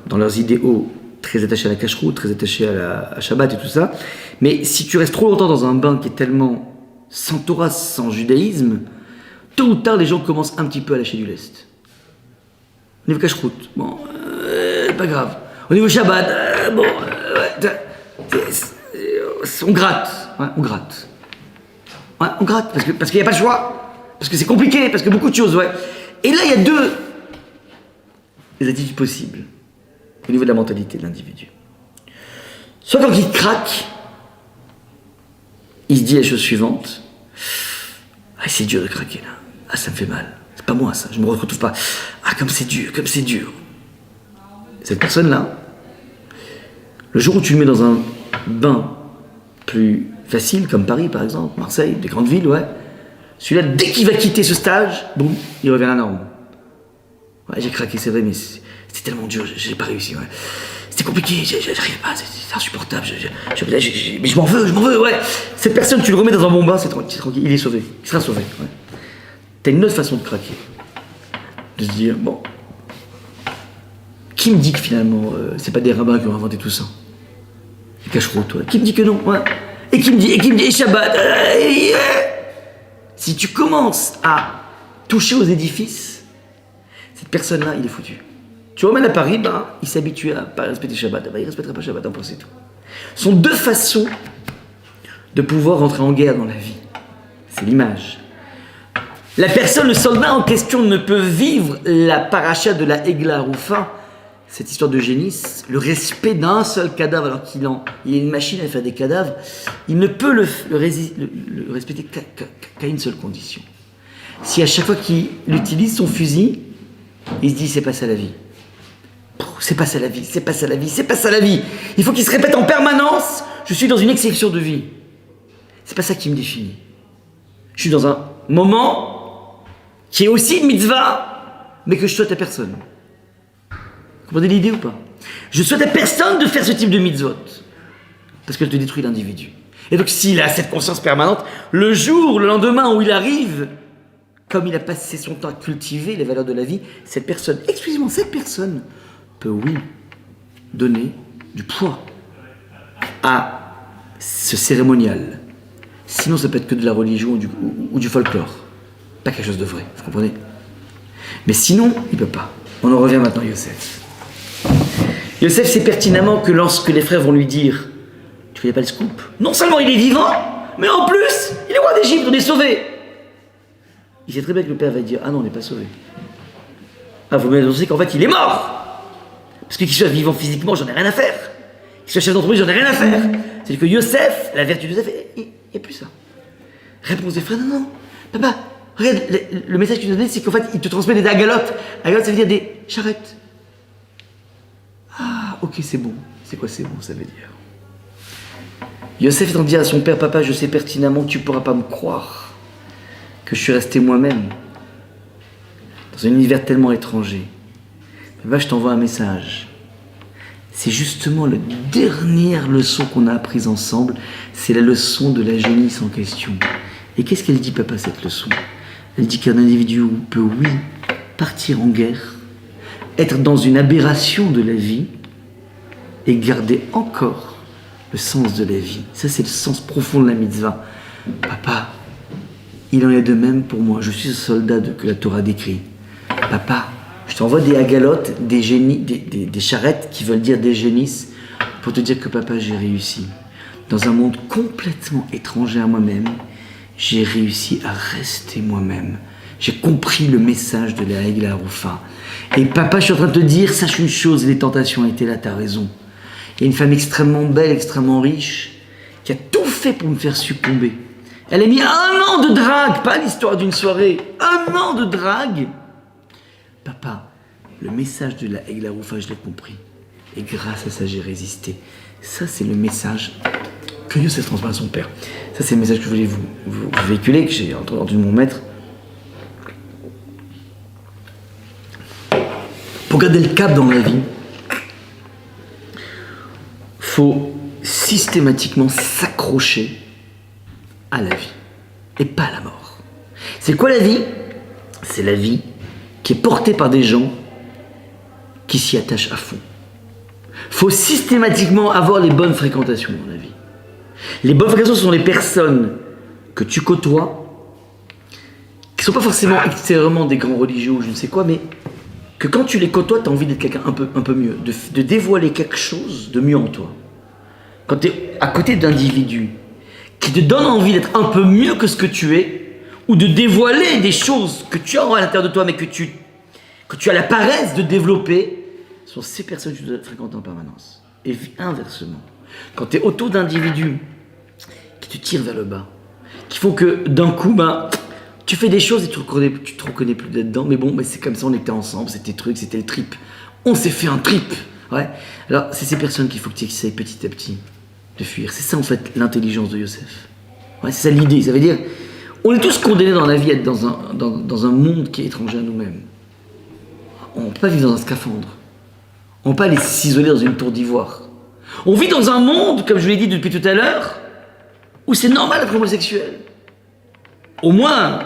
dans leurs idéaux, très attachés à la cacheroute, très attachés à Shabbat et tout ça, mais si tu restes trop longtemps dans un bain qui est tellement sans Torah, sans judaïsme, tôt ou tard, les gens commencent un petit peu à lâcher du lest. Au niveau cacheroute, bon, pas grave. Au niveau Shabbat, on gratte. Ouais, on gratte. Ouais, on gratte, parce qu'il n'y a pas le choix. Parce que c'est compliqué, parce que beaucoup de choses, ouais. Et là, il y a 2 attitudes possibles au niveau de la mentalité de l'individu. Soit quand il craque, il se dit la chose suivante: c'est dur de craquer là. Ça me fait mal. C'est pas moi ça, je me retrouve pas. Comme c'est dur, comme c'est dur. Cette personne-là, le jour où tu le mets dans un bain plus facile, comme Paris par exemple, Marseille, des grandes villes, ouais, celui-là, dès qu'il va quitter ce stage, boum, il revient à la norme. Ouais, j'ai craqué, c'est vrai, mais c'était tellement dur, j'ai pas réussi, ouais. C'était compliqué, j'arrive pas, c'est insupportable, mais je m'en veux, ouais. Cette personne, tu le remets dans un bon bain, c'est tranquille, il est sauvé, il sera sauvé, ouais. T'as une autre façon de craquer. De se dire, bon, qui me dit que finalement, c'est pas des rabbins qui ont inventé tout ça? Les cacheroutes, ouais. Qui me dit que non, ouais. Et qui me dit, et Shabbat, si tu commences à toucher aux édifices, cette personne-là, il est foutu. Tu remènes à Paris, il s'habitue à pas respecter Shabbat, il ne respectera pas Shabbat, c'est tout. Ce sont 2 façons de pouvoir rentrer en guerre dans la vie. C'est l'image. La personne, le soldat en question, ne peut vivre la paracha de la Egla Roufa, cette histoire de génisse, le respect d'un seul cadavre, alors qu'il a une machine à faire des cadavres, il ne peut le respecter qu'à une seule condition. Si à chaque fois qu'il utilise son fusil, il se dit c'est pas ça la vie. C'est pas ça la vie, c'est pas ça la vie, c'est pas ça la vie. Il faut qu'il se répète en permanence, je suis dans une exception de vie. C'est pas ça qui me définit. Je suis dans un moment qui est aussi une mitzvah, mais que je souhaite à personne. Vous comprenez l'idée ou pas? Je souhaite à personne de faire ce type de mitzvot, parce qu'elle te détruit l'individu. Et donc s'il a cette conscience permanente, le lendemain où il arrive, comme il a passé son temps à cultiver les valeurs de la vie, cette personne, exclusivement cette personne, peut, oui, donner du poids à ce cérémonial. Sinon, ça peut être que de la religion ou du folklore. Pas quelque chose de vrai, vous comprenez? Mais sinon, il ne peut pas. On en revient maintenant à Yosef. Yosef sait pertinemment que lorsque les frères vont lui dire « Tu connais pas le scoop? Non seulement il est vivant, mais en plus, il est roi d'Égypte, on est sauvé !» Il sait très bien que le père va dire « Ah non, on n'est pas sauvé. » Ah, vous m'annoncez qu'en fait, il est mort. Parce que qu'il soit vivant physiquement, j'en ai rien à faire. Qu'il soit chef d'entreprise, j'en ai rien à faire. C'est-à-dire que Yosef, la vertu de Yosef, il n'y a plus ça. Réponse des frères, non, papa, regarde, le message qu'il nous donne, c'est qu'en fait, il te transmet des agalotes. Agalotes, ça veut dire des charrettes. Ah, ok, c'est bon. C'est quoi c'est bon, ça veut dire? Yosef est en train de dire à son père, papa, je sais pertinemment que tu ne pourras pas me croire, que je suis resté moi-même, dans un univers tellement étranger. Papa, je t'envoie un message. C'est justement la dernière leçon qu'on a apprise ensemble, c'est la leçon de la génisse en question. Et qu'est-ce qu'elle dit, papa, cette leçon? Elle dit qu'un individu peut, oui, partir en guerre, être dans une aberration de la vie et garder encore le sens de la vie. Ça, c'est le sens profond de la mitzvah. Papa, il en est de même pour moi. Je suis ce soldat que la Torah décrit. Papa, je t'envoie des agalotes, des charrettes qui veulent dire des génisses pour te dire que papa, j'ai réussi. Dans un monde complètement étranger à moi-même, j'ai réussi à rester moi-même. J'ai compris le message de la Egla Arufa. Et papa, je suis en train de te dire, sache une chose, les tentations étaient là, t'as raison. Il y a une femme extrêmement belle, extrêmement riche, qui a tout fait pour me faire succomber. Elle a mis 1 an de drague, pas l'histoire d'une soirée, 1 an de drague. Papa, le message de la Egla Arufa, je l'ai compris. Et grâce à ça, j'ai résisté. Ça, c'est le message que Yosef transmet à son père. Ça, c'est le message que je voulais vous véhiculer, que j'ai entendu de mon maître. Pour garder le cap dans la vie, faut systématiquement s'accrocher à la vie et pas à la mort. C'est quoi la vie? C'est la vie qui est portée par des gens qui s'y attachent à fond. Faut systématiquement avoir les bonnes fréquentations dans la vie. Les bonnes fréquentations sont les personnes que tu côtoies, qui ne sont pas forcément extérieurement des grands religieux ou je ne sais quoi, mais que quand tu les côtoies, tu as envie d'être quelqu'un un peu mieux, de dévoiler quelque chose de mieux en toi. Quand tu es à côté d'individus qui te donnent envie d'être un peu mieux que ce que tu es, ou de dévoiler des choses que tu as à l'intérieur de toi, mais que tu as la paresse de développer, sont ces personnes que tu dois fréquenter en permanence. Et inversement, quand tu es autour d'individus qui te tirent vers le bas, qui font que d'un coup, tu fais des choses et tu te reconnais plus là-dedans, mais bon, c'est comme ça, on était ensemble, c'était le trip. On s'est fait un trip. Ouais. Alors, c'est ces personnes qu'il faut que tu essayes petit à petit de fuir. C'est ça, en fait, l'intelligence de Yosef. Ouais, c'est ça l'idée. Ça veut dire, on est tous condamnés dans la vie à être dans un monde qui est étranger à nous-mêmes. On ne peut pas vivre dans un scaphandre. On ne peut pas aller s'isoler dans une tour d'ivoire. On vit dans un monde, comme je l'ai dit depuis tout à l'heure, où c'est normal d'être homosexuel. Au moins,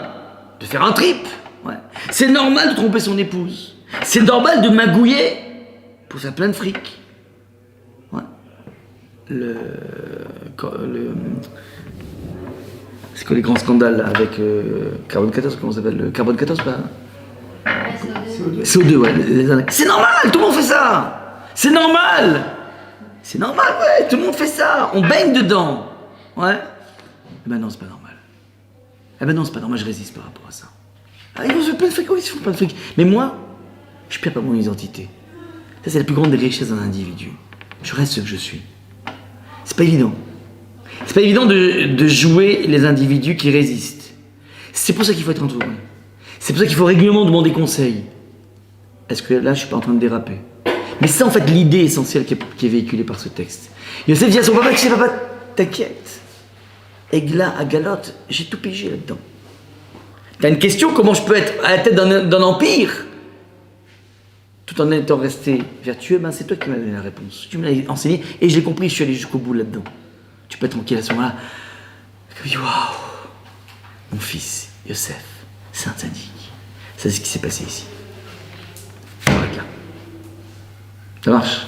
de faire un trip. Ouais. C'est normal de tromper son épouse. C'est normal de magouiller pour faire plein de fric. Ouais. C'est quoi les grands scandales là, avec Carbone 14, comment ça s'appelle? Le Carbone 14, pas CO2, ouais. C'est normal, tout le monde fait ça. C'est normal. C'est normal, ouais, tout le monde fait ça. On baigne dedans. Ouais. Eh ben non, c'est pas normal. Eh ben non, c'est pas normal, je résiste par rapport à ça. Ah, ils font plein de fric, oui, ils font plein de fric. Mais moi, je perds pas mon identité. Ça, c'est la plus grande des richesses d'un individu. Je reste ce que je suis. C'est pas évident. C'est pas évident de jouer les individus qui résistent. C'est pour ça qu'il faut être entouré. C'est pour ça qu'il faut régulièrement demander conseil. Est-ce que là, je suis pas en train de déraper? Mais c'est en fait l'idée essentielle qui est véhiculée par ce texte. Yosef dit à son papa, tu sais, papa, t'inquiète. Egla à galote, j'ai tout pigé là-dedans. T'as une question, comment je peux être à la tête d'un empire tout en étant resté vertueux? C'est toi qui m'as donné la réponse. Tu me l'as enseigné et je l'ai compris, je suis allé jusqu'au bout là-dedans. Tu peux être tranquille à ce moment-là. Waouh, mon fils, Yosef, c'est un tzaddik. C'est ce qui s'est passé ici. Ça marche.